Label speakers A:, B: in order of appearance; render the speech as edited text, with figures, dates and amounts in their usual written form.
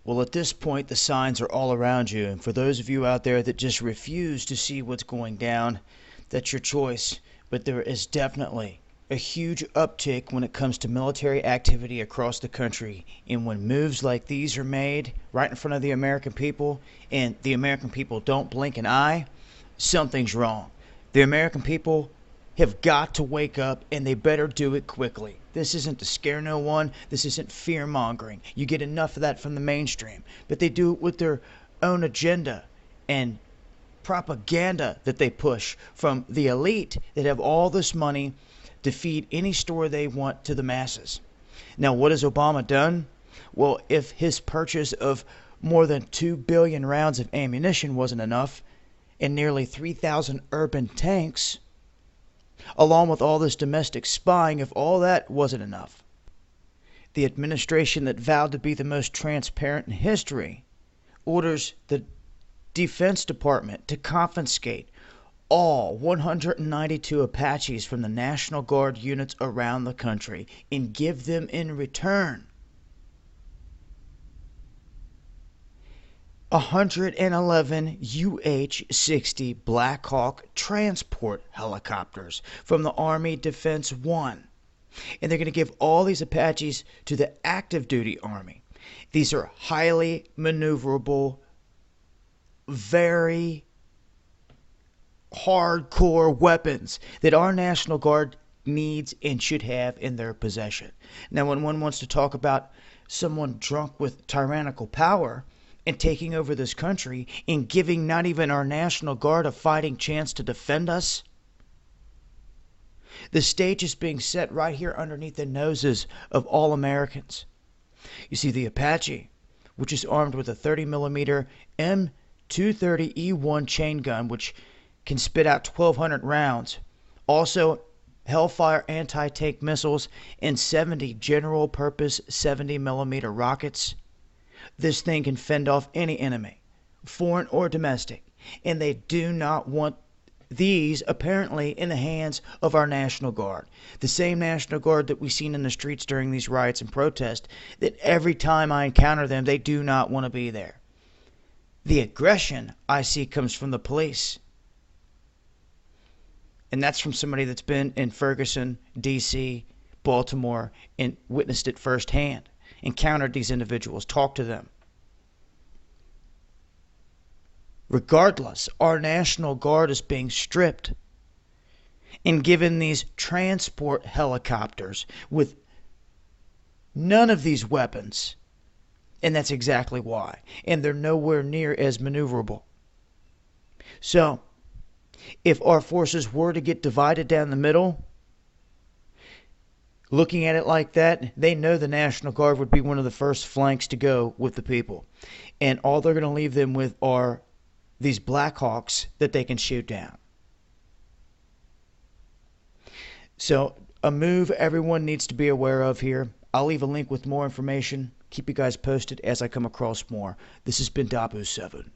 A: Well, at this point, the signs are all around you, and for those of you out there that just refuse to see what's going down, that's your choice. But there is definitely a huge uptick when it comes to military activity across the country. And when moves like these are made right in front of the American people, and the American people don't blink an eye, something's wrong. The American people have got to wake up, and they better do it quickly. This isn't to scare no one. This isn't fear mongering. You get enough of that from the mainstream, but they do it with their own agenda and propaganda that they push from the elite that have all this money to feed any story they want to the masses. Now, what has Obama done? Well, if his purchase of more than 2 billion rounds of ammunition wasn't enough, and nearly 3,000 urban tanks, along with all this domestic spying, if all that wasn't enough, the administration that vowed to be the most transparent in history orders the Defense Department to confiscate all 192 Apaches from the National Guard units around the country and give them in return 111 UH-60 Blackhawk transport helicopters from the Army Defense One. And they're going to give all these Apaches to the active duty Army. These are highly maneuverable, very hardcore weapons that our National Guard needs and should have in their possession. Now, when one wants to talk about someone drunk with tyrannical power and taking over this country and giving not even our National Guard a fighting chance to defend us, the stage is being set right here underneath the noses of all Americans. You see, the Apache, which is armed with a 30mm M230E1 chain gun, which can spit out 1,200 rounds, also Hellfire anti-tank missiles, and 70 general-purpose 70mm rockets. This thing can fend off any enemy, foreign or domestic, and they do not want these apparently in the hands of our National Guard. The same National Guard that we've seen in the streets during these riots and protests, that every time I encounter them, they do not want to be there. The aggression I see comes from the police. And that's from somebody that's been in Ferguson, D.C., Baltimore, and witnessed it firsthand. Encountered these individuals, talked to them. Regardless, our National Guard is being stripped and given these transport helicopters with none of these weapons. And that's exactly why. And they're nowhere near as maneuverable. So, if our forces were to get divided down the middle, looking at it like that, they know the National Guard would be one of the first flanks to go with the people. And all they're going to leave them with are these Blackhawks that they can shoot down. So, a move everyone needs to be aware of here. I'll leave a link with more information. Keep you guys posted as I come across more. This has been Dahboo7.